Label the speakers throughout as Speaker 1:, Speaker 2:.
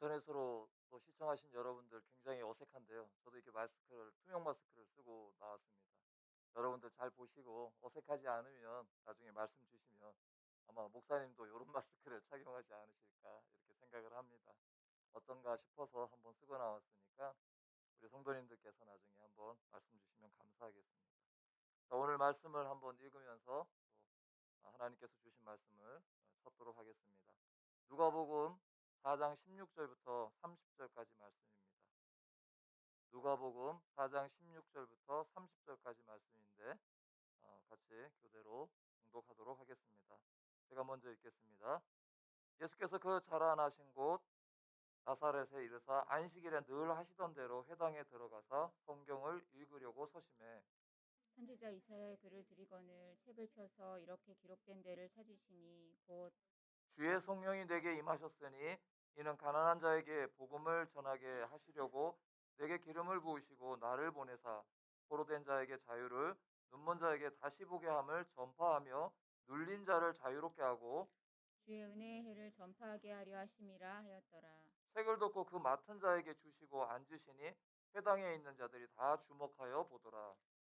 Speaker 1: 인터넷으로 또 시청하신 여러분들 굉장히 어색한데요. 저도 이렇게 마스크를 투명 마스크를 쓰고 나왔습니다. 여러분들 잘 보시고 어색하지 않으면 나중에 말씀 주시면 아마 목사님도 이런 마스크를 착용하지 않으실까 이렇게 생각을 합니다. 어떤가 싶어서 한번 쓰고 나왔으니까 우리 성도님들께서 나중에 한번 말씀 주시면 감사하겠습니다. 자, 오늘 말씀을 한번 읽으면서 또 하나님께서 주신 말씀을 찾도록 하겠습니다. 누가복음 4장 16절부터 30절까지 말씀입니다. 누가복음 4장 16절부터 30절까지 말씀인데 같이 교대로 봉독하도록 하겠습니다. 제가 먼저 읽겠습니다. 예수께서 그 자라나신 곳 나사렛에 이르사 안식일에 늘 하시던 대로 회당에 들어가사 성경을 읽으려고 서심해
Speaker 2: 선지자 이사야의 글을 들이거늘 책을 펴서 이렇게 기록된 데를 찾으시니 곧
Speaker 1: 주의 성령이 내게 임하셨으니 이는 가난한 자에게 복음을 전하게 하시려고 내게 기름을 부으시고 나를 보내사 포로된 자에게 자유를 눈먼 자에게 다시 보게 함을 전파하며 눌린 자를 자유롭게 하고
Speaker 2: 주의 은혜의 해를 전파하게 하려 하심이라 하였더라.
Speaker 1: 책을 덮고 그 맡은 자에게 주시고 앉으시니 회당에 있는 자들이 다 주목하여 보더라.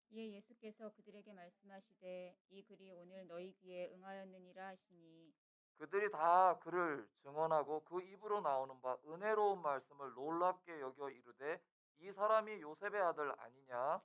Speaker 2: 이에 예수께서 그들에게 말씀하시되 이 글이 오늘 너희 귀에 응하였느니라 하시니
Speaker 1: 그들이 다 그를 증언하고 그 입으로 나오는 바 은혜로운 말씀을 놀랍게 여겨 이르되 이 사람이 요셉의 아들 아니냐?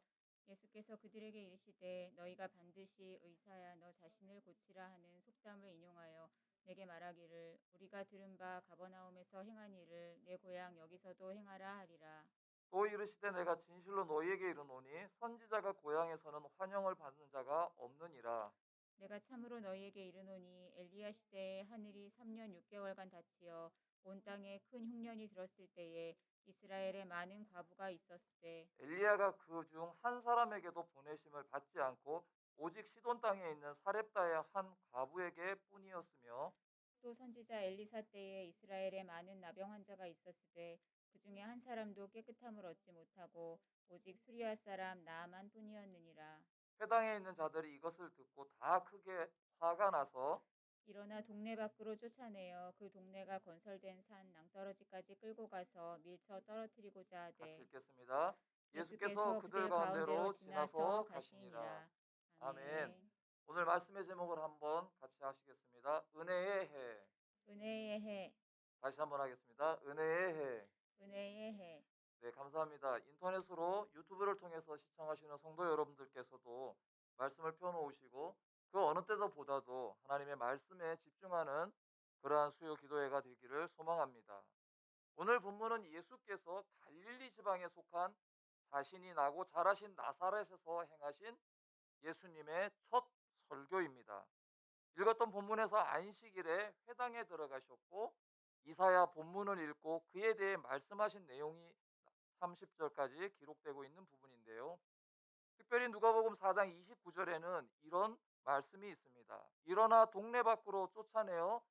Speaker 2: 예수께서 그들에게 이르시되 너희가 반드시 의사야 너 자신을 고치라 하는 속담을 인용하여 내게 말하기를 우리가 들은 바 가버나움에서 행한 일을 내 고향 여기서도 행하라 하리라.
Speaker 1: 또 이르시되 내가 진실로 너희에게 이르노니 선지자가 고향에서는 환영을 받는 자가 없느니라.
Speaker 2: 내가 참으로 너희에게 이르노니 엘리야 시대에 하늘이 3년 6개월간 닫히어 온 땅에 큰 흉년이 들었을 때에 이스라엘에 많은 과부가 있었으되
Speaker 1: 엘리야가 그 중 한 사람에게도 보내심을 받지 않고 오직 시돈 땅에 있는 사렙다의 한 과부에게 뿐이었으며
Speaker 2: 또 선지자 엘리사 때에 이스라엘에 많은 나병 환자가 있었으되 그 중에 한 사람도 깨끗함을 얻지 못하고 오직 수리아 사람 나아만 뿐이었느니라.
Speaker 1: 회당에 있는 자들이 이것을 듣고 다 크게 화가 나서
Speaker 2: 일어나 동네 밖으로 쫓아내어 그 동네가 건설된 산 낭떠러지까지 끌고 가서 밀쳐 떨어뜨리고자
Speaker 1: 같이
Speaker 2: 하되
Speaker 1: 읽겠습니다. 예수께서
Speaker 2: 예수께서
Speaker 1: 그들
Speaker 2: 그들 가운데로
Speaker 1: 가운데로
Speaker 2: 지나서
Speaker 1: 지나서 가시니라.
Speaker 2: 가시니라.
Speaker 1: 아멘.
Speaker 2: 아멘.
Speaker 1: 오늘 말씀의 제목을 한번 같이 하시겠습니다. 은혜의 해.
Speaker 2: 은혜의 해,
Speaker 1: 다시 한번 하겠습니다. 은혜의 해.
Speaker 2: 은혜의 해.
Speaker 1: 네, 감사합니다. 인터넷으로 유튜브를 통해서 시청하시는 성도 여러분들께서도 말씀을 펴놓으시고 그 어느 때도 보다도 하나님의 말씀에 집중하는 그러한 수요 기도회가 되기를 소망합니다. 오늘 본문은 예수께서 갈릴리 지방에 속한 자신이 나고 자라신 나사렛에서 행하신 예수님의 첫 설교입니다. 읽었던 본문에서 안식일에 회당에 들어가셨고 이사야 본문을 읽고 그에 대해 말씀하신 내용이 30절까지 기록되고 있는 부분인데요. 특별히 누가복음 4장 29절에는 이런 말씀이 있습니다. 일어나 동네 밖으로 쫓아내어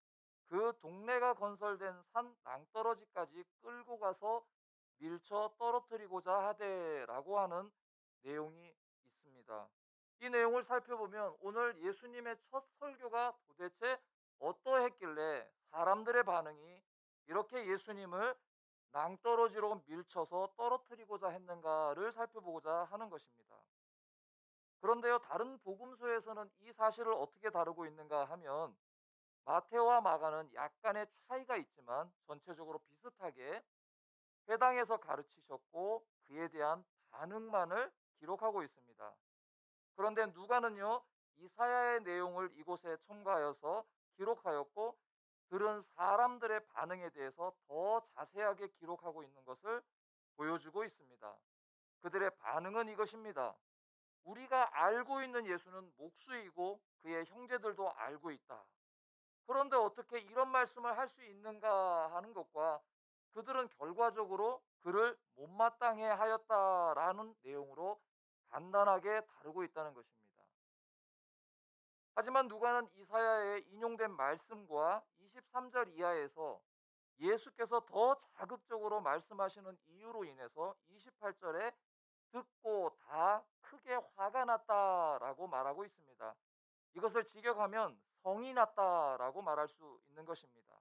Speaker 1: 그 동네가 건설된 산 낭떠러지까지 끌고 가서 밀쳐 떨어뜨리고자 하되라고 하는 내용이 있습니다. 이 내용을 살펴보면 오늘 예수님의 첫 설교가 도대체 어떠했길래 사람들의 반응이 이렇게 예수님을 낭떠러지로 밀쳐서 떨어뜨리고자 했는가를 살펴보고자 하는 것입니다. 그런데요, 다른 복음서에서는 이 사실을 어떻게 다루고 있는가 하면 마테오와 마가는 약간의 차이가 있지만 전체적으로 비슷하게 회당에서 가르치셨고 그에 대한 반응만을 기록하고 있습니다. 그런데 누가는요, 이사야의 내용을 이곳에 첨가하여서 기록하였고 들은 사람들의 반응에 대해서 더 자세하게 기록하고 있는 것을 보여주고 있습니다. 그들의 반응은 이것입니다. 우리가 알고 있는 예수는 목수이고 그의 형제들도 알고 있다. 그런데 어떻게 이런 말씀을 할 수 있는가 하는 것과 그들은 결과적으로 그를 못마땅해 하였다라는 내용으로 간단하게 다루고 있다는 것입니다. 하지만 누가는 이사야에 인용된 말씀과 23절 이하에서 예수께서 더 자극적으로 말씀하시는 이유로 인해서 28절에 듣고 다 크게 화가 났다라고 말하고 있습니다. 이것을 직역하면 성이 났다라고 말할 수 있는 것입니다.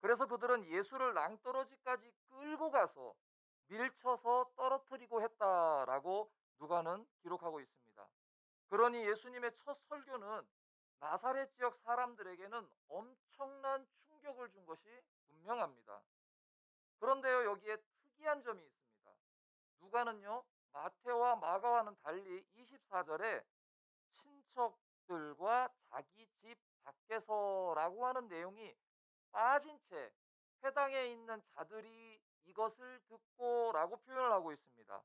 Speaker 1: 그래서 그들은 예수를 낭떠러지까지 끌고 가서 밀쳐서 떨어뜨리고 했다라고 누가는 기록하고 있습니다. 그러니 예수님의 첫 설교는 나사렛 지역 사람들에게는 엄청난 충격을 준 것이 분명합니다. 그런데요, 여기에 특이한 점이 있습니다. 누가는요, 마태와 마가와는 달리 24절에 친척들과 자기 집 밖에서라고 하는 내용이 빠진 채 회당에 있는 자들이 이것을 듣고라고 표현을 하고 있습니다.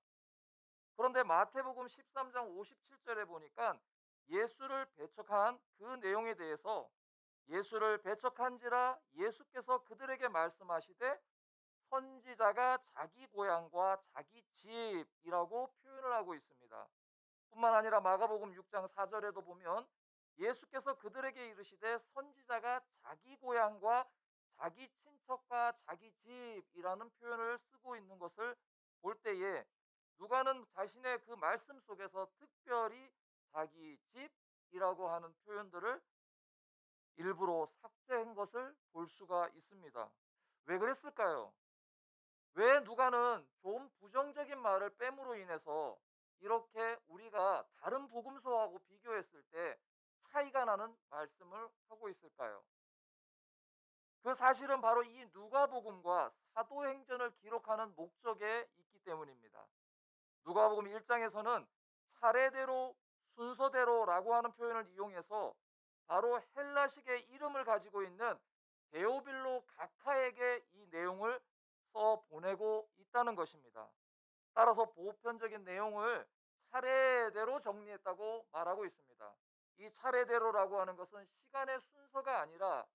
Speaker 1: 그런데 마태복음 13장 57절에 보니까 예수를 배척한 그 내용에 대해서 예수를 배척한지라 예수께서 그들에게 말씀하시되 선지자가 자기 고향과 자기 집이라고 표현을 하고 있습니다. 뿐만 아니라 마가복음 6장 4절에도 보면 예수께서 그들에게 이르시되 선지자가 자기 고향과 자기 친척과 자기 집이라는 표현을 쓰고 있는 것을 볼 때에 누가는 자신의 그 말씀 속에서 특별히 자기 집이라고 하는 표현들을 일부러 삭제한 것을 볼 수가 있습니다. 왜 그랬을까요? 왜 누가는 좀 부정적인 말을 뺨으로 인해서 이렇게 우리가 다른 복음서하고 비교했을 때 차이가 나는 말씀을 하고 있을까요? 그 사실은 바로 이 누가복음과 사도행전을 기록하는 목적에 있기 때문입니다. 누가복음 1장에서는 차례대로 순서대로라고 하는 표현을 이용해서 바로 헬라식의 이름을 가지고 있는 데오빌로 각하에게 이 내용을 써 보내고 있다는 것입니다. 따라서 보편적인 내용을 차례대로 정리했다고 말하고 있습니다. 이 차례대로라고 하는 것은 시간의 순서가 아니라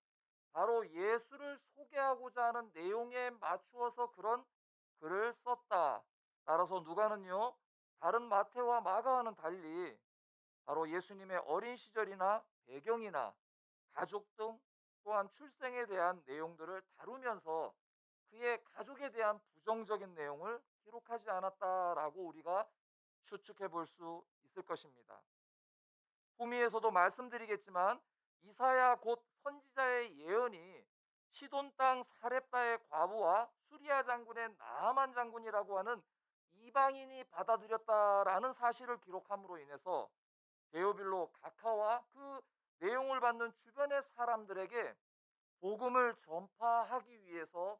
Speaker 1: 바로 예수를 소개하고자 하는 내용에 맞추어서 그런 글을 썼다. 따라서 누가는요, 다른 마태와 마가와는 달리 바로 예수님의 어린 시절이나 배경이나 가족 등 또한 출생에 대한 내용들을 다루면서 그의 가족에 대한 부정적인 내용을 기록하지 않았다라고 우리가 추측해 볼 수 있을 것입니다. 후미에서도 말씀드리겠지만 이사야 곧 선지자의 예언이 시돈 땅 사렙다의 과부와 수리아 장군의 나아만 장군이라고 하는 이방인이 받아들였다라는 사실을 기록함으로 인해서 데오빌로 각하와 그 내용을 받는 주변의 사람들에게 복음을 전파하기 위해서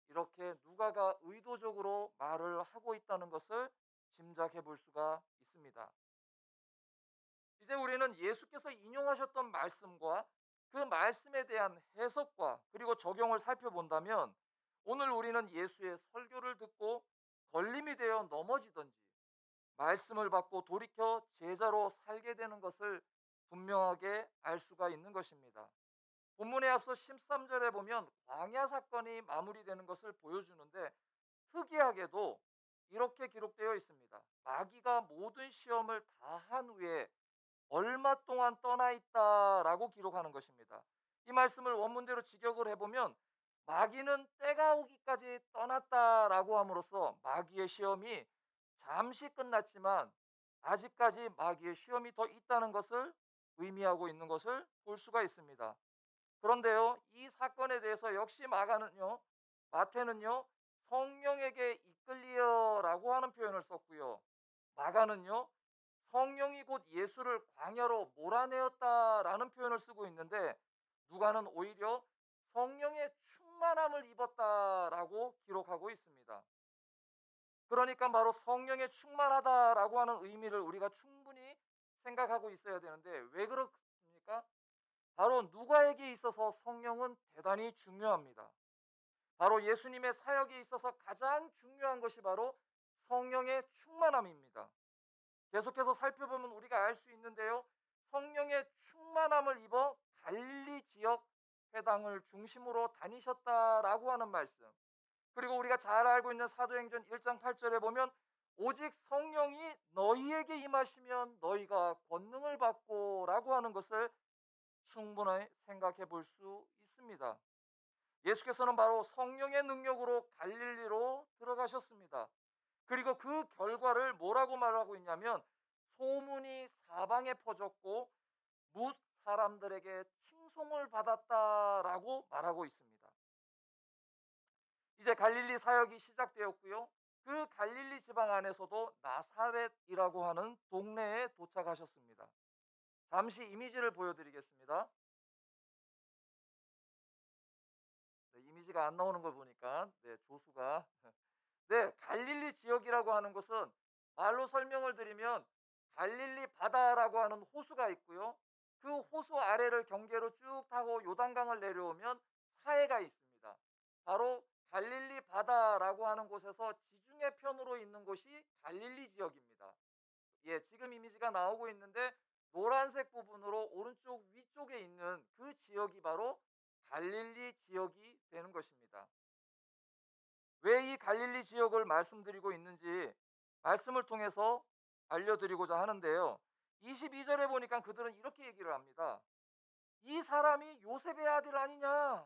Speaker 1: 이렇게 누가가 의도적으로 말을 하고 있다는 것을 짐작해 볼 수가 있습니다. 이제 우리는 예수께서 인용하셨던 말씀과 그 말씀에 대한 해석과 그리고 적용을 살펴본다면 오늘 우리는 예수의 설교를 듣고 걸림이 되어 넘어지든지 말씀을 받고 돌이켜 제자로 살게 되는 것을 분명하게 알 수가 있는 것입니다. 본문에 앞서 13절에 보면 광야 사건이 마무리되는 것을 보여주는데 특이하게도 이렇게 기록되어 있습니다. 마귀가 모든 시험을 다 한 후에 얼마 동안 떠나 있다라고 기록하는 것입니다. 이 말씀을 원문대로 직역을 해보면 마귀는 때가 오기까지 떠났다라고 함으로써 마귀의 시험이 잠시 끝났지만 아직까지 마귀의 시험이 더 있다는 것을 의미하고 있는 것을 볼 수가 있습니다. 그런데요, 이 사건에 대해서 역시 마태는요, 성령에게 이끌리어라고 하는 표현을 썼고요. 마가는요, 성령이 곧 예수를 광야로 몰아내었다라는 표현을 쓰고 있는데 누가는 오히려 성령의 충만함을 입었다라고 기록하고 있습니다. 그러니까 바로 성령에 충만하다라고 하는 의미를 우리가 충분히 생각하고 있어야 되는데 왜 그렇습니까? 바로 누가에게 있어서 성령은 대단히 중요합니다. 바로 예수님의 사역에 있어서 가장 중요한 것이 바로 성령의 충만함입니다. 계속해서 살펴보면 우리가 알 수 있는데요. 성령의 충만함을 입어 갈릴리 지역 회당을 중심으로 다니셨다라고 하는 말씀. 그리고 우리가 잘 알고 있는 사도행전 1장 8절에 보면 오직 성령이 너희에게 임하시면 너희가 권능을 받고라고 하는 것을 충분히 생각해 볼 수 있습니다. 예수께서는 바로 성령의 능력으로 갈릴리로 들어가셨습니다. 그리고 그 결과를 뭐라고 말하고 있냐면 소문이 사방에 퍼졌고 뭇 사람들에게 칭송을 받았다라고 말하고 있습니다. 이제 갈릴리 사역이 시작되었고요. 그 갈릴리 지방 안에서도 나사렛이라고 하는 동네에 도착하셨습니다. 잠시 이미지를 보여드리겠습니다. 네, 이미지가 안 나오는 걸 보니까 조수가 갈릴리 지역이라고 하는 것은 말로 설명을 드리면 갈릴리 바다라고 하는 호수가 있고요. 그 호수 아래를 경계로 쭉 타고 요단강을 내려오면 사해가 있습니다. 바로 갈릴리 바다라고 하는 곳에서 지중해 편으로 있는 곳이 갈릴리 지역입니다. 예, 지금 이미지가 나오고 있는데 노란색 부분으로 오른쪽 위쪽에 있는 그 지역이 바로 갈릴리 지역이 되는 것입니다. 왜 이 갈릴리 지역을 말씀드리고 있는지 말씀을 통해서 알려드리고자 하는데요. 22절에 보니까 그들은 이렇게 얘기를 합니다. 이 사람이 요셉의 아들 아니냐?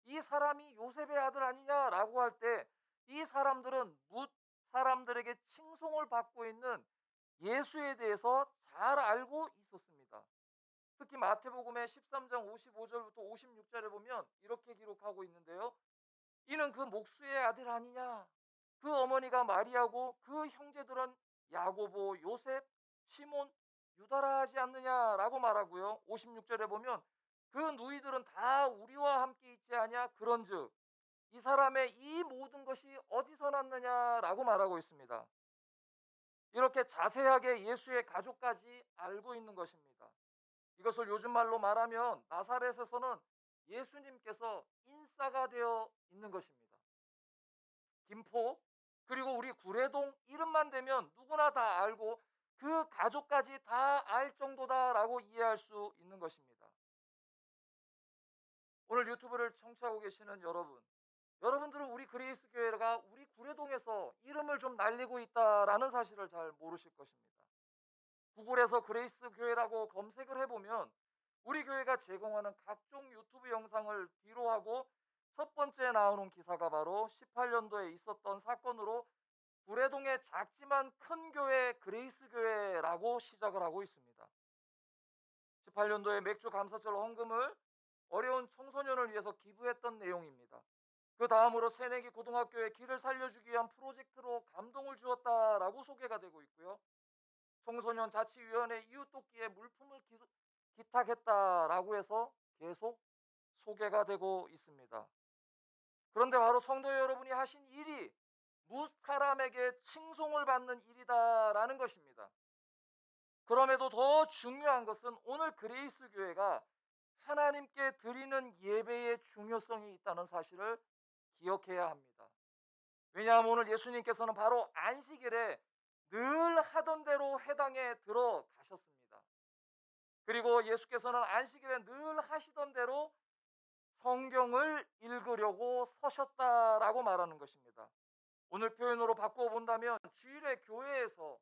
Speaker 1: 이 사람이 요셉의 아들 아니냐라고 할 때 이 사람들은 뭇 사람들에게 칭송을 받고 있는 예수에 대해서 잘 알고 있었습니다. 특히 마태복음의 13장 55절부터 56절에 보면 이렇게 기록하고 있는데요. 이는 그 목수의 아들 아니냐? 그 어머니가 마리아고 그 형제들은 야고보, 요셉, 시몬, 유다라 하지 않느냐라고 말하고요. 56절에 보면 그 누이들은 다 우리와 함께 있지 않냐? 그런즉 이 사람의 이 모든 것이 어디서 났느냐라고 말하고 있습니다. 이렇게 자세하게 예수의 가족까지 알고 있는 것입니다. 이것을 요즘 말로 말하면 나사렛에서는 예수님께서 인싸가 되어 있는 것입니다. 김포 그리고 우리 구례동 이름만 되면 누구나 다 알고 그 가족까지 다 알 정도다라고 이해할 수 있는 것입니다. 오늘 유튜브를 청취하고 계시는 여러분들은 우리 그레이스 교회가 우리 구례동에서 이름을 좀 날리고 있다라는 사실을 잘 모르실 것입니다. 구글에서 그레이스 교회라고 검색을 해보면 우리 교회가 제공하는 각종 유튜브 영상을 뒤로하고 첫 번째 나오는 기사가 바로 18년도에 있었던 사건으로 구례동의 작지만 큰 교회 그레이스 교회라고 시작을 하고 있습니다. 18년도에 맥주 감사절 헌금을 어려운 청소년을 위해서 기부했던 내용입니다. 그 다음으로 새내기 고등학교의 길을 살려주기 위한 프로젝트로 감동을 주었다라고 소개가 되고 있고요. 청소년 자치위원회 이웃돕기에 물품을 기탁했다라고 해서 계속 소개가 되고 있습니다. 그런데 바로 성도 여러분이 하신 일이 무사람에게 칭송을 받는 일이다라는 것입니다. 그럼에도 더 중요한 것은 오늘 그레이스 교회가 하나님께 드리는 예배의 중요성이 있다는 사실을 기억해야 합니다. 왜냐하면 오늘 예수님께서는 바로 안식일에 늘 하던 대로 회당에 들어가셨습니다. 그리고 예수께서는 안식일에 늘 하시던 대로 성경을 읽으려고 서셨다라고 말하는 것입니다. 오늘 표현으로 바꾸어 본다면 주일에 교회에서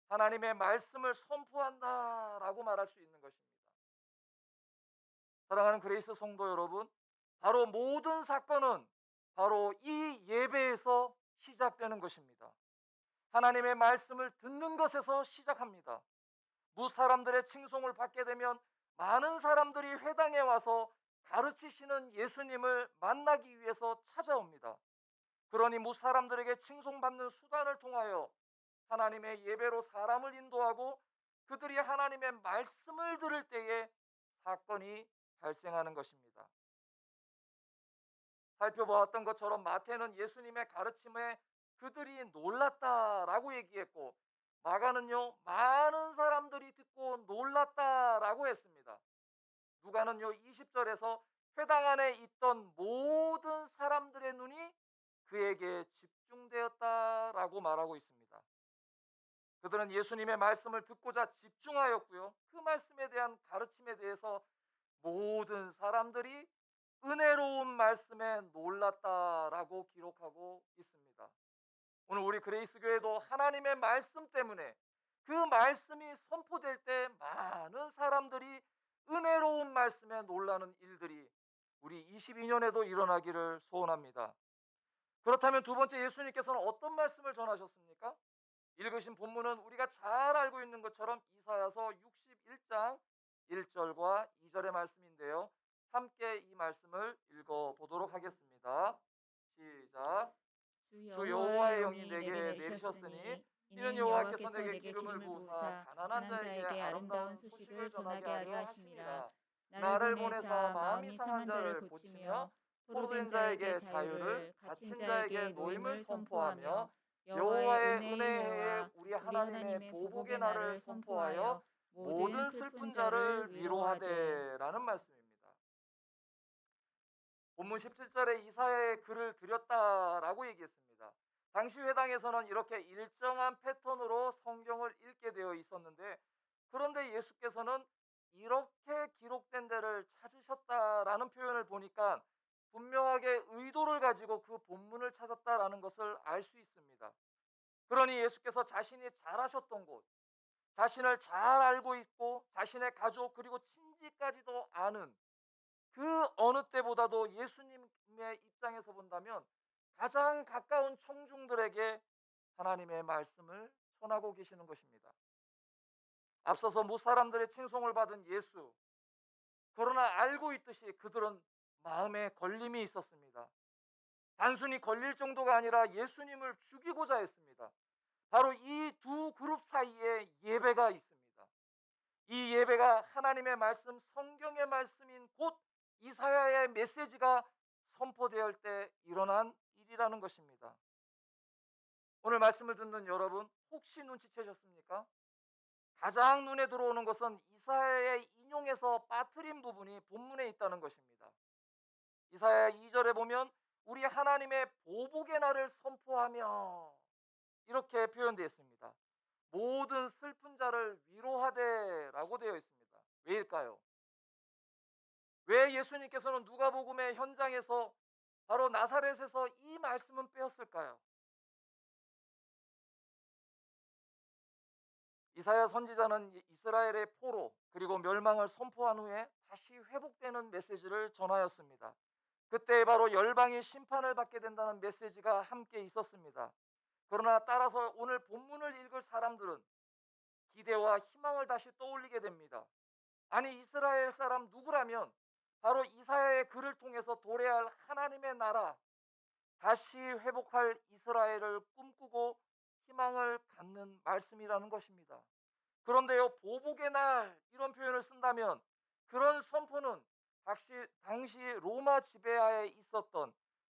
Speaker 1: 하나님의 말씀을 선포한다라고 말할 수 있는 것입니다. 사랑하는 그레이스 성도 여러분, 바로 모든 사건은 바로 이 예배에서 시작되는 것입니다. 하나님의 말씀을 듣는 것에서 시작합니다. 무사람들의 칭송을 받게 되면 많은 사람들이 회당에 와서 가르치시는 예수님을 만나기 위해서 찾아옵니다. 그러니 무사람들에게 칭송받는 수단을 통하여 하나님의 예배로 사람을 인도하고 그들이 하나님의 말씀을 들을 때에 사건이 발생하는 것입니다. 살펴보았던 것처럼 마태는 예수님의 가르침에 그들이 놀랐다라고 얘기했고 마가는요 많은 사람들이 듣고 놀랐다라고 했습니다. 누가는요 20절에서 회당 안에 있던 모든 사람들의 눈이 그에게 집중되었다라고 말하고 있습니다. 그들은 예수님의 말씀을 듣고자 집중하였고요. 그 말씀에 대한 가르침에 대해서 모든 사람들이 은혜로운 말씀에 놀랐다라고 기록하고 있습니다. 오늘 우리 그레이스 교회도 하나님의 말씀 때문에 그 말씀이 선포될 때 많은 사람들이 은혜로운 말씀에 놀라는 일들이 우리 22년에도 일어나기를 소원합니다. 그렇다면 두 번째 예수님께서는 어떤 말씀을 전하셨습니까? 읽으신 본문은 우리가 잘 알고 있는 것처럼 이사야서 61장 1절과 2절의 말씀인데요. 함께 이 말씀을 읽어보도록 하겠습니다. 시작.
Speaker 2: 주
Speaker 1: 주
Speaker 2: 여호와의
Speaker 1: 여호와의 영이
Speaker 2: 영이
Speaker 1: 내게
Speaker 2: 내게
Speaker 1: 내리셨으니
Speaker 2: 내리셨으니
Speaker 1: 이는
Speaker 2: 이는
Speaker 1: 여호와께서
Speaker 2: 여호와께서
Speaker 1: 내게
Speaker 2: 내게
Speaker 1: 기름을
Speaker 2: 기름을
Speaker 1: 부으사
Speaker 2: 부으사
Speaker 1: 가난한
Speaker 2: 가난한
Speaker 1: 자에게
Speaker 2: 자에게 아름다운
Speaker 1: 아름다운 소식을
Speaker 2: 소식을
Speaker 1: 전하게
Speaker 2: 전하게
Speaker 1: 하려
Speaker 2: 하려 하심이라.
Speaker 1: 하심이라.
Speaker 2: 나를
Speaker 1: 나를 보내사
Speaker 2: 보내사
Speaker 1: 마음이
Speaker 2: 마음이
Speaker 1: 상한
Speaker 2: 상한 자를
Speaker 1: 자를 고치며
Speaker 2: 고치며
Speaker 1: 포로된
Speaker 2: 포로된 자에게
Speaker 1: 자에게 자유를
Speaker 2: 자유를 갇힌
Speaker 1: 갇힌 자에게
Speaker 2: 자에게
Speaker 1: 노임을
Speaker 2: 노임을 선포하며
Speaker 1: 선포하며
Speaker 2: 여호와의
Speaker 1: 여호와의
Speaker 2: 은혜의
Speaker 1: 은혜의 해에
Speaker 2: 해와
Speaker 1: 우리
Speaker 2: 우리
Speaker 1: 하나님의
Speaker 2: 하나님의
Speaker 1: 보복의
Speaker 2: 보복의
Speaker 1: 날을
Speaker 2: 날을
Speaker 1: 선포하여
Speaker 2: 선포하여 모든
Speaker 1: 모든
Speaker 2: 슬픈
Speaker 1: 슬픈
Speaker 2: 자를
Speaker 1: 자를
Speaker 2: 위로하되.
Speaker 1: 위로하되라는 말씀입니다. 본문 17절에 이사야의 글을 드렸다라고 얘기했습니다. 당시 회당에서는 이렇게 일정한 패턴으로 성경을 읽게 되어 있었는데, 그런데 예수께서는 이렇게 기록된 데를 찾으셨다라는 표현을 보니까 분명하게 의도를 가지고 그 본문을 찾았다라는 것을 알 수 있습니다. 그러니 예수께서 자신이 잘하셨던 곳, 자신을 잘 알고 있고 자신의 가족 그리고 친지까지도 아는 그 어느 때보다도 예수님의 입장에서 본다면 가장 가까운 청중들에게 하나님의 말씀을 전하고 계시는 것입니다. 앞서서 무사람들의 칭송을 받은 예수, 그러나 알고 있듯이 그들은 마음에 걸림이 있었습니다. 단순히 걸릴 정도가 아니라 예수님을 죽이고자 했습니다. 바로 이 두 그룹 사이에 예배가 있습니다. 이 예배가 하나님의 말씀, 성경의 말씀인 곧 이사야의 메시지가 선포될 때 일어난 일이라는 것입니다. 오늘 말씀을 듣는 여러분, 혹시 눈치채셨습니까? 가장 눈에 들어오는 것은 이사야의 인용에서 빠뜨린 부분이 본문에 있다는 것입니다. 이사야 2절에 보면 우리 하나님의 보복의 날을 선포하며 이렇게 표현되어 있습니다. 모든 슬픈 자를 위로하되라고 되어 있습니다. 왜일까요? 왜 예수님께서는 누가복음의 현장에서 바로 나사렛에서 이 말씀은 빼었을까요? 이사야 선지자는 이스라엘의 포로 그리고 멸망을 선포한 후에 다시 회복되는 메시지를 전하였습니다. 그때 바로 열방이 심판을 받게 된다는 메시지가 함께 있었습니다. 그러나 따라서 오늘 본문을 읽을 사람들은 기대와 희망을 다시 떠올리게 됩니다. 아니, 이스라엘 사람 누구라면 바로 이사야의 글을 통해서 도래할 하나님의 나라, 다시 회복할 이스라엘을 꿈꾸고 희망을 갖는 말씀이라는 것입니다. 그런데요, 보복의 날 이런 표현을 쓴다면 그런 선포는 당시 로마 지배하에 있었던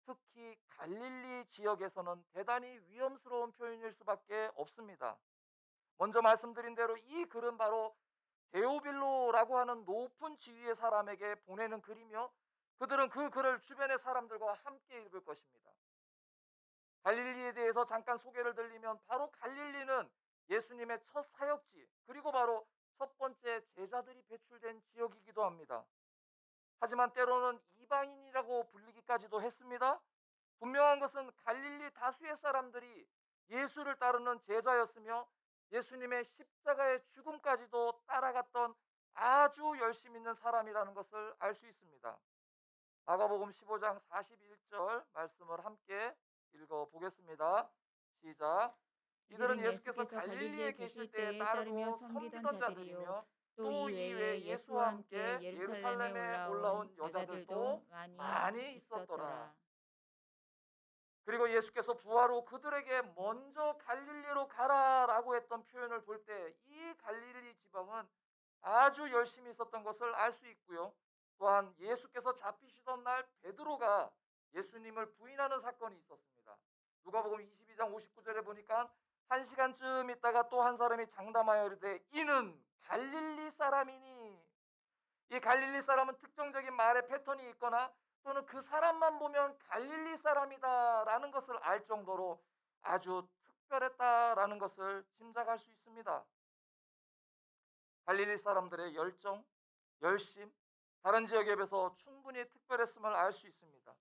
Speaker 1: 특히 갈릴리 지역에서는 대단히 위험스러운 표현일 수밖에 없습니다. 먼저 말씀드린 대로 이 글은 바로 데오빌로라고 하는 높은 지위의 사람에게 보내는 글이며 그들은 그 글을 주변의 사람들과 함께 읽을 것입니다. 갈릴리에 대해서 잠깐 소개를 드리면 바로 갈릴리는 예수님의 첫 사역지 그리고 바로 첫 번째 제자들이 배출된 지역이기도 합니다. 하지만 때로는 이방인이라고 불리기까지도 했습니다. 분명한 것은 갈릴리 다수의 사람들이 예수를 따르는 제자였으며 예수님의 십자가의 죽음까지도 따라갔던 아주 열심 있는 사람이라는 것을 알 수 있습니다. 마가복음 15장 41절 말씀을 함께 읽어보겠습니다. 시작. 이들은
Speaker 2: 이들은
Speaker 1: 예수께서
Speaker 2: 예수께서
Speaker 1: 갈릴리에
Speaker 2: 갈릴리에
Speaker 1: 계실
Speaker 2: 계실
Speaker 1: 때에
Speaker 2: 때에 따르며
Speaker 1: 따르고
Speaker 2: 섬기던
Speaker 1: 섬기던
Speaker 2: 자들이요.
Speaker 1: 자들이며
Speaker 2: 또
Speaker 1: 또
Speaker 2: 이
Speaker 1: 이외에
Speaker 2: 외에
Speaker 1: 예수와
Speaker 2: 예수와 함께
Speaker 1: 함께
Speaker 2: 예루살렘에
Speaker 1: 예루살렘에
Speaker 2: 올라온
Speaker 1: 올라온 여자들도
Speaker 2: 여자들도 많이
Speaker 1: 많이 있었더라.
Speaker 2: 있었더라.
Speaker 1: 그리고 예수께서 부활 후 그들에게 먼저 갈릴리로 가라라고 했던 표현을 볼 때 이 갈릴리 지방은 아주 열심히 있었던 것을 알 수 있고요. 또한 예수께서 잡히시던 날 베드로가 예수님을 부인하는 사건이 있었습니다. 누가복음 22장 59절에 보니까 1시간쯤 있다가 또 한 사람이 장담하여 이르되 이는 갈릴리 사람이니. 이 갈릴리 사람은 특정적인 말의 패턴이 있거나 또는 그 사람만 보면 갈릴리 사람이다라는 것을 알 정도로 아주 특별했다라는 것을 짐작할 수 있습니다. 갈릴리 사람들의 열정, 열심, 다른 지역에 비해서 충분히 특별했음을 알 수 있습니다.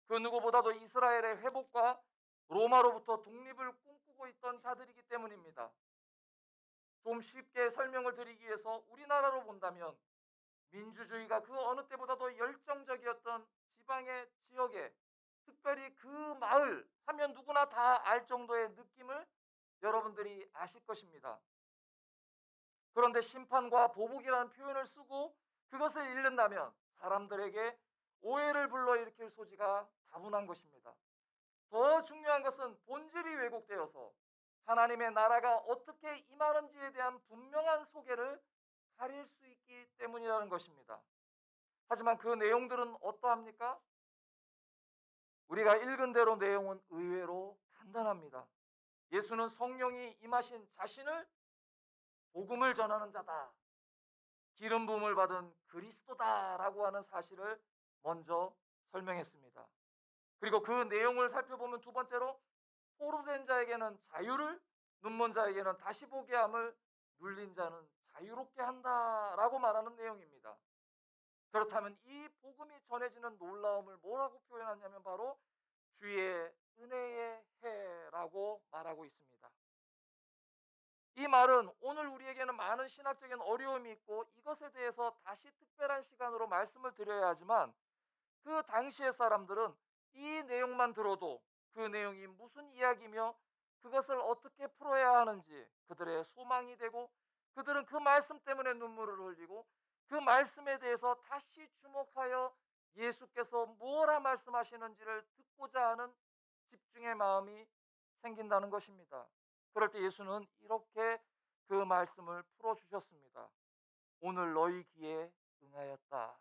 Speaker 1: 그 누구보다도 이스라엘의 회복과 로마로부터 독립을 꿈꾸고 있던 자들이기 때문입니다. 좀 쉽게 설명을 드리기 위해서 우리나라로 본다면 민주주의가 그 어느 때보다도 열정적이었던 지방의 지역에 특별히 그 마을 하면 누구나 다 알 정도의 느낌을 여러분들이 아실 것입니다. 그런데 심판과 보복이라는 표현을 쓰고 그것을 읽는다면 사람들에게 오해를 불러일으킬 소지가 다분한 것입니다. 더 중요한 것은 본질이 왜곡되어서 하나님의 나라가 어떻게 임하는지에 대한 분명한 소개를 가릴 수 있기 때문이라는 것입니다. 하지만 그 내용들은 어떠합니까? 우리가 읽은 대로 내용은 의외로 간단합니다. 예수는 성령이 임하신 자신을 복음을 전하는 자다, 기름 부음을 받은 그리스도다라고 하는 사실을 먼저 설명했습니다. 그리고 그 내용을 살펴보면 두 번째로 포로된 자에게는 자유를, 눈먼 자에게는 다시 보게 함을, 눌린 자는 자유롭게 한다라고 말하는 내용입니다. 그렇다면 이 복음이 전해지는 놀라움을 뭐라고 표현하냐면 바로 주의 은혜의 해라고 말하고 있습니다. 이 말은 오늘 우리에게는 많은 신학적인 어려움이 있고 이것에 대해서 다시 특별한 시간으로 말씀을 드려야 하지만, 그 당시의 사람들은 이 내용만 들어도 그 내용이 무슨 이야기며 그것을 어떻게 풀어야 하는지 그들의 소망이 되고, 그들은 그 말씀 때문에 눈물을 흘리고 그 말씀에 대해서 다시 주목하여 예수께서 뭐라 말씀하시는지를 듣고자 하는 집중의 마음이 생긴다는 것입니다. 그럴 때 예수는 이렇게 그 말씀을 풀어주셨습니다. 오늘 너희 귀에 응하였다.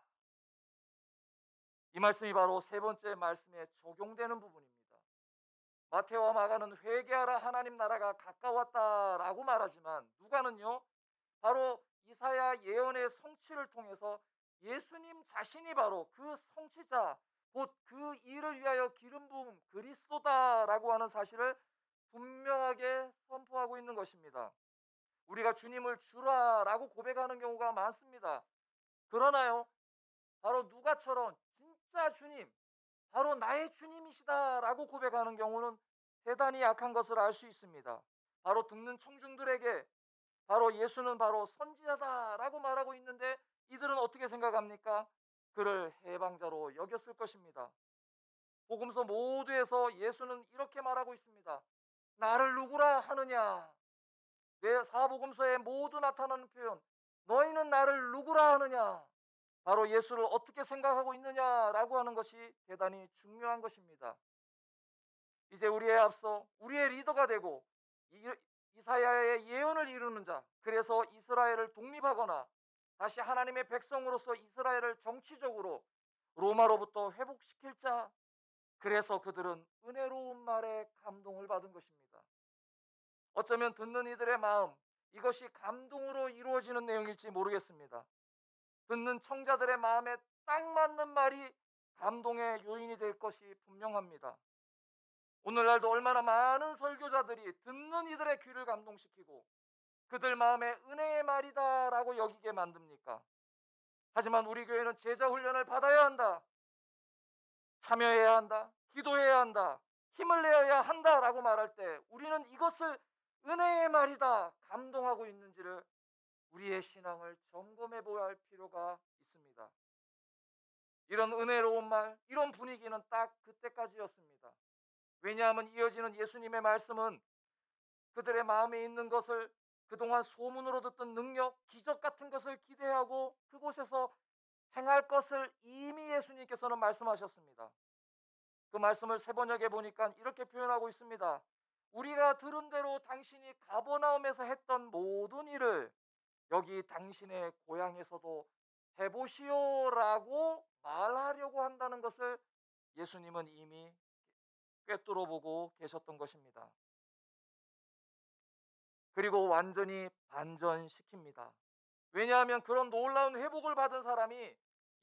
Speaker 1: 이 말씀이 바로 세 번째 말씀에 적용되는 부분입니다. 마태와 마가는 회개하라 하나님 나라가 가까웠다라고 말하지만, 누가는요 바로 이사야 예언의 성취를 통해서 예수님 자신이 바로 그 성취자, 곧 그 일을 위하여 기름 부음 그리스도다라고 하는 사실을 분명하게 선포하고 있는 것입니다. 우리가 주님을 주라라고 고백하는 경우가 많습니다. 그러나요, 바로 누가처럼 진짜 주님, 바로 나의 주님이시다라고 고백하는 경우는 대단히 약한 것을 알 수 있습니다. 바로 듣는 청중들에게 바로 예수는 바로 선지자다라고 말하고 있는데, 이들은 어떻게 생각합니까? 그를 해방자로 여겼을 것입니다. 복음서 모두에서 예수는 이렇게 말하고 있습니다. 나를 누구라 하느냐? 내 사복음서에 모두 나타나는 표현, 너희는 나를 누구라 하느냐? 바로 예수를 어떻게 생각하고 있느냐라고 하는 것이 대단히 중요한 것입니다. 이제 우리에 앞서 우리의 리더가 되고 이사야의 예언을 이루는 자, 그래서 이스라엘을 독립하거나 다시 하나님의 백성으로서 이스라엘을 정치적으로 로마로부터 회복시킬 자, 그래서 그들은 은혜로운 말에 감동을 받은 것입니다. 어쩌면 듣는 이들의 마음, 이것이 감동으로 이루어지는 내용일지 모르겠습니다. 듣는 청자들의 마음에 딱 맞는 말이 감동의 요인이 될 것이 분명합니다. 오늘날도 얼마나 많은 설교자들이 듣는 이들의 귀를 감동시키고 그들 마음에 은혜의 말이다라고 여기게 만듭니까? 하지만 우리 교회는 제자 훈련을 받아야 한다, 참여해야 한다, 기도해야 한다, 힘을 내어야 한다라고 말할 때 우리는 이것을 은혜의 말이다, 감동하고 있는지를 우리의 신앙을 점검해 보아야 할 필요가 있습니다. 이런 은혜로운 말, 이런 분위기는 딱 그때까지였습니다. 왜냐하면 이어지는 예수님의 말씀은 그들의 마음에 있는 것을, 그동안 소문으로 듣던 능력, 기적 같은 것을 기대하고 그곳에서 행할 것을 이미 예수님께서는 말씀하셨습니다. 그 말씀을 세번역에 보니까 이렇게 표현하고 있습니다. 우리가 들은 대로 당신이 가버나움에서 했던 모든 일을 여기 당신의 고향에서도 해보시오라고 말하려고 한다는 것을 예수님은 이미 꿰뚫어 보고 계셨던 것입니다. 그리고 완전히 반전시킵니다. 왜냐하면 그런 놀라운 회복을 받은 사람이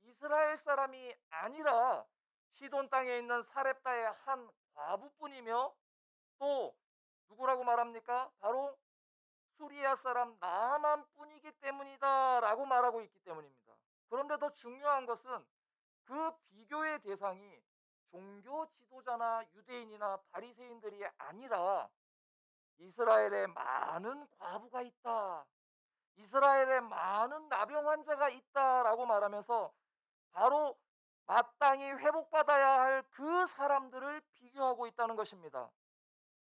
Speaker 1: 이스라엘 사람이 아니라 시돈 땅에 있는 사렙다의 한 과부뿐이며, 또 누구라고 말합니까? 바로 수리아 사람 나만뿐이기 때문이다라고 말하고 있기 때문입니다. 그런데 더 중요한 것은 그 비교의 대상이 종교 지도자나 유대인이나 바리새인들이 아니라 이스라엘에 많은 과부가 있다, 이스라엘에 많은 나병 환자가 있다라고 말하면서 바로 마땅히 회복받아야 할 그 사람들을 비교하고 있다는 것입니다.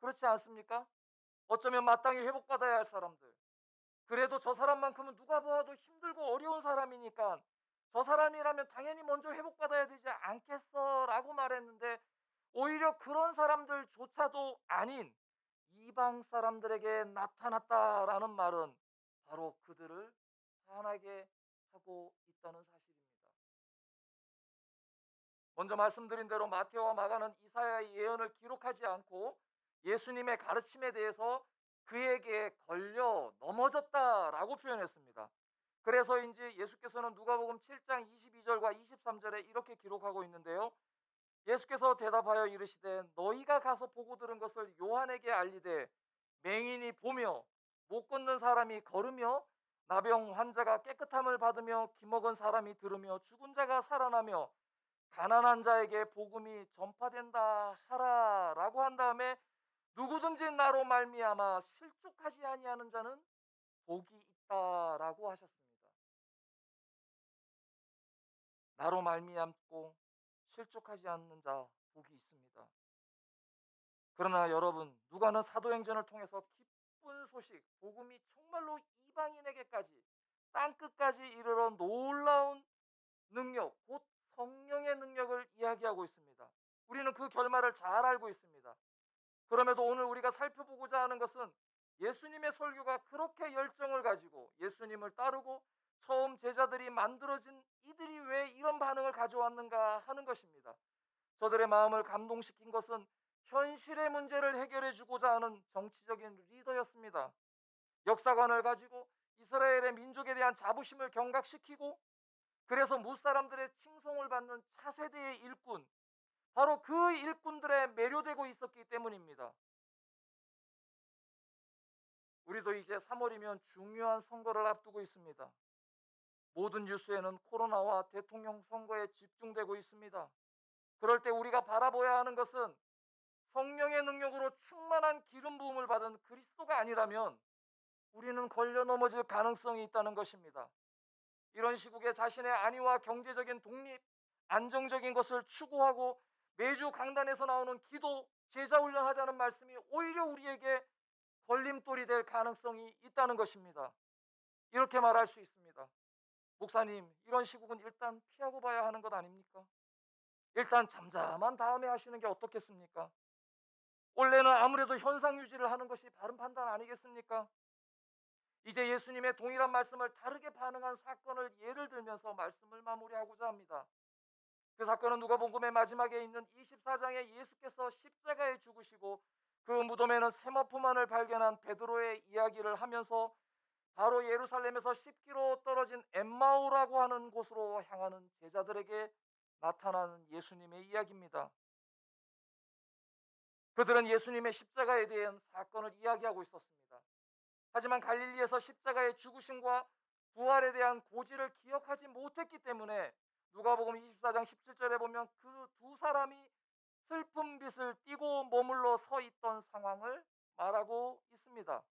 Speaker 1: 그렇지 않습니까? 어쩌면 마땅히 회복받아야 할 사람들, 그래도 저 사람만큼은 누가 보아도 힘들고 어려운 사람이니까 저 사람이라면 당연히 먼저 회복받아야 되지 않겠어 라고 말했는데, 오히려 그런 사람들조차도 아닌 이방 사람들에게 나타났다라는 말은 바로 그들을 화나게 하고 있다는 사실입니다. 먼저 말씀드린 대로 마테오와 마가는 이사야의 예언을 기록하지 않고 예수님의 가르침에 대해서 그에게 걸려 넘어졌다라고 표현했습니다. 그래서인지 예수께서는 누가복음 7장 22절과 23절에 이렇게 기록하고 있는데요. 예수께서 대답하여 이르시되 너희가 가서 보고 들은 것을 요한에게 알리되 맹인이 보며 못 걷는 사람이 걸으며 나병 환자가 깨끗함을 받으며 기먹은 사람이 들으며 죽은 자가 살아나며 가난한 자에게 복음이 전파된다 하라라고 한 다음에 누구든지 나로 말미암아 실족하지 아니하는 자는 복이 있다라고 하셨습니다. 나로 말미암고 실족하지 않는 자 복이 있습니다. 그러나 여러분, 누가는 사도행전을 통해서 기쁜 소식, 복음이 정말로 이방인에게까지 땅끝까지 이르러 놀라운 능력, 곧 성령의 능력을 이야기하고 있습니다. 우리는 그 결말을 잘 알고 있습니다. 그럼에도 오늘 우리가 살펴보고자 하는 것은 예수님의 설교가 그렇게 열정을 가지고 예수님을 따르고 처음 제자들이 만들어진 이들이 왜 이런 반응을 가져왔는가 하는 것입니다. 저들의 마음을 감동시킨 것은 현실의 문제를 해결해 주고자 하는 정치적인 리더였습니다. 역사관을 가지고 이스라엘의 민족에 대한 자부심을 경각시키고 그래서 무사람들의 칭송을 받는 차세대의 일꾼, 바로 그 일꾼들에 매료되고 있었기 때문입니다. 우리도 이제 3월이면 중요한 선거를 앞두고 있습니다. 모든 뉴스에는 코로나와 대통령 선거에 집중되고 있습니다. 그럴 때 우리가 바라봐야 하는 것은 성령의 능력으로 충만한 기름 부음을 받은 그리스도가 아니라면 우리는 걸려 넘어질 가능성이 있다는 것입니다. 이런 시국에 자신의 안위와 경제적인 독립, 안정적인 것을 추구하고 매주 강단에서 나오는 기도, 제자 훈련하자는 말씀이 오히려 우리에게 걸림돌이 될 가능성이 있다는 것입니다. 이렇게 말할 수 있습니다. 목사님, 이런 시국은 일단 피하고 봐야 하는 것 아닙니까? 일단 잠잠한 다음에 하시는 게 어떻겠습니까? 원래는 아무래도 현상 유지를 하는 것이 바른 판단 아니겠습니까? 이제 예수님의 동일한 말씀을 다르게 반응한 사건을 예를 들면서 말씀을 마무리하고자 합니다. 그 사건은 누가복음의 마지막에 있는 24장에 예수께서 십자가에 죽으시고 그 무덤에는 세마포만을 발견한 베드로의 이야기를 하면서 바로 예루살렘에서 10km 떨어진 엠마오라고 하는 곳으로 향하는 제자들에게 나타나는 예수님의 이야기입니다. 그들은 예수님의 십자가에 대한 사건을 이야기하고 있었습니다. 하지만 갈릴리에서 십자가의 죽으심과 부활에 대한 고지를 기억하지 못했기 때문에 누가복음 24장 17절에 보면 그 두 사람이 슬픈 빛을 띠고 머물러 서 있던 상황을 말하고 있습니다.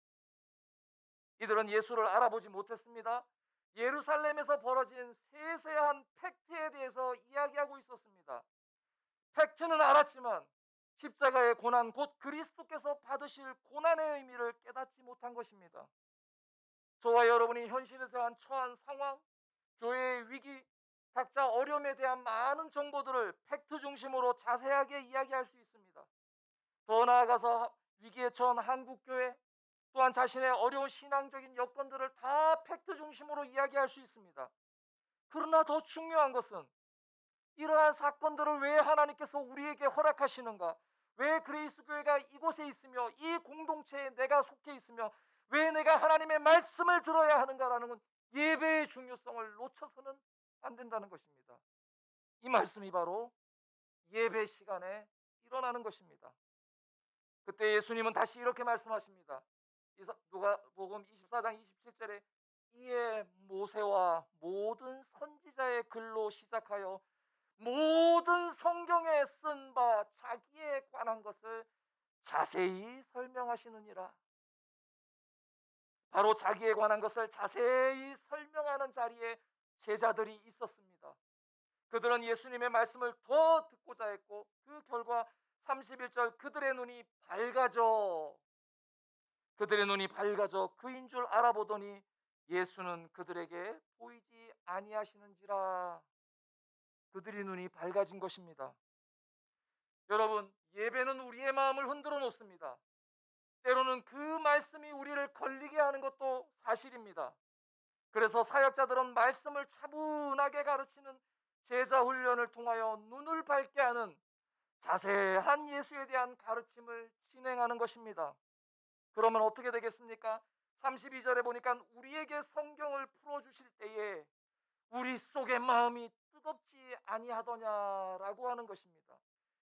Speaker 1: 이들은 예수를 알아보지 못했습니다. 예루살렘에서 벌어진 세세한 팩트에 대해서 이야기하고 있었습니다. 팩트는 알았지만 십자가의 고난, 곧 그리스도께서 받으실 고난의 의미를 깨닫지 못한 것입니다. 저와 여러분이 현실에 대한 처한 상황, 교회의 위기, 각자 어려움에 대한 많은 정보들을 팩트 중심으로 자세하게 이야기할 수 있습니다. 더 나아가서 위기에 처한 한국교회, 또한 자신의 어려운 신앙적인 여건들을 다 팩트 중심으로 이야기할 수 있습니다. 그러나 더 중요한 것은 이러한 사건들을 왜 하나님께서 우리에게 허락하시는가? 왜 그레이스 교회가 이곳에 있으며 이 공동체에 내가 속해 있으며 왜 내가 하나님의 말씀을 들어야 하는가라는 건 예배의 중요성을 놓쳐서는 안 된다는 것입니다. 이 말씀이 바로 예배 시간에 일어나는 것입니다. 그때 예수님은 다시 이렇게 말씀하십니다. 누가복음 24장 27절에 이에 모세와 모든 선지자의 글로 시작하여 모든 성경에 쓴 바 자기에 관한 것을 자세히 설명하시느니라. 바로 자기에 관한 것을 자세히 설명하는 자리에 제자들이 있었습니다. 그들은 예수님의 말씀을 더 듣고자 했고 그 결과 31절 그들의 눈이 밝아져 그인 줄 알아보더니 예수는 그들에게 보이지 아니하시는지라. 그들의 눈이 밝아진 것입니다. 여러분, 예배는 우리의 마음을 흔들어 놓습니다. 때로는 그 말씀이 우리를 걸리게 하는 것도 사실입니다. 그래서 사역자들은 말씀을 차분하게 가르치는 제자 훈련을 통하여 눈을 밝게 하는 자세한 예수에 대한 가르침을 진행하는 것입니다. 그러면 어떻게 되겠습니까? 32절에 보니까 우리에게 성경을 풀어주실 때에 우리 속의 마음이 뜨겁지 아니하더냐라고 하는 것입니다.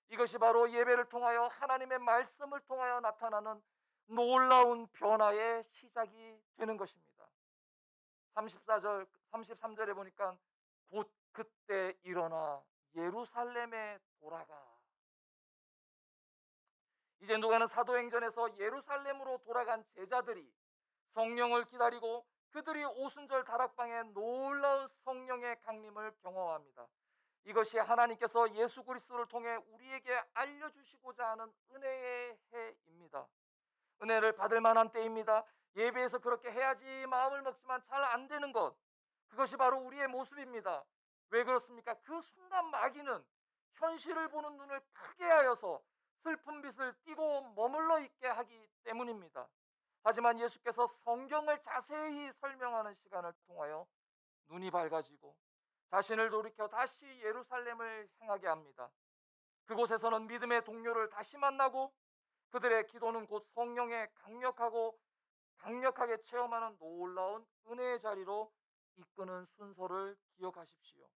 Speaker 1: 이것이 바로 예배를 통하여 하나님의 말씀을 통하여 나타나는 놀라운 변화의 시작이 되는 것입니다. 34절, 33절에 보니까 곧 그때 일어나 예루살렘에 돌아가. 이제 누가는 사도행전에서 예루살렘으로 돌아간 제자들이 성령을 기다리고 그들이 오순절 다락방에 놀라운 성령의 강림을 경험합니다. 이것이 하나님께서 예수 그리스도를 통해 우리에게 알려주시고자 하는 은혜의 해입니다. 은혜를 받을 만한 때입니다. 예배에서 그렇게 해야지 마음을 먹지만 잘 안 되는 것, 그것이 바로 우리의 모습입니다. 왜 그렇습니까? 그 순간 마귀는 현실을 보는 눈을 크게 하여서 슬픈 빛을 띠고 머물러 있게 하기 때문입니다. 하지만 예수께서 성경을 자세히 설명하는 시간을 통하여 눈이 밝아지고 자신을 돌이켜 다시 예루살렘을 향하게 합니다. 그곳에서는 믿음의 동료를 다시 만나고 그들의 기도는 곧 성령의 강력하게 체험하는 놀라운 은혜의 자리로 이끄는 순서를 기억하십시오.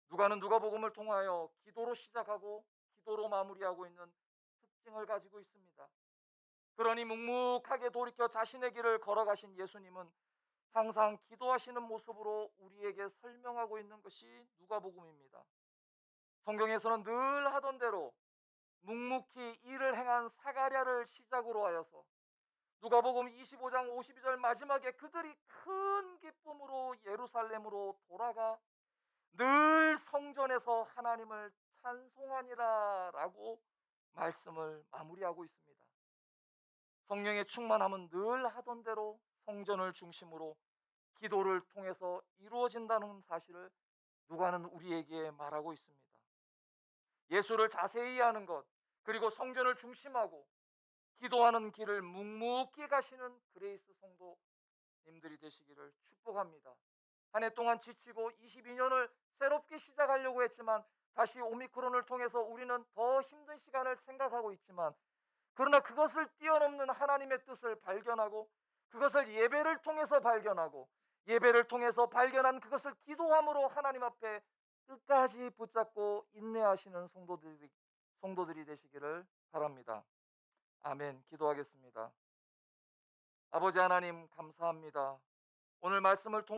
Speaker 1: 누가는 누가복음을 통하여 기도로 시작하고 기도로 마무리하고 있는 특징을 가지고 있습니다. 그러니 묵묵하게 돌이켜 자신의 길을 걸어가신 예수님은 항상 기도하시는 모습으로 우리에게 설명하고 있는 것이 누가복음입니다. 성경에서는 늘 하던 대로 묵묵히 일을 행한 사가랴를 시작으로 하여서 누가복음 25장 52절 마지막에 그들이 큰 기쁨으로 예루살렘으로 돌아가 늘 성전에서 하나님을 찬송하니라라고 말씀을 마무리하고 있습니다. 성령의 충만함은 늘 하던 대로 성전을 중심으로 기도를 통해서 이루어진다는 사실을 누가는 우리에게 말하고 있습니다. 예수를 자세히 아는 것, 그리고 성전을 중심하고 기도하는 길을 묵묵히 가시는 그레이스 성도님들이 되시기를 축복합니다. 한 해 동안 지치고 22년을 새롭게 시작하려고 했지만 다시 오미크론을 통해서 우리는 더 힘든 시간을 생각하고 있지만, 그러나 그것을 뛰어넘는 하나님의 뜻을 발견하고 그것을 예배를 통해서 발견하고 예배를 통해서 발견한 그것을 기도함으로 하나님 앞에 끝까지 붙잡고 인내하시는 성도들이 되시기를 바랍니다. 아멘. 기도하겠습니다. 아버지 하나님, 감사합니다. 오늘 말씀을 통해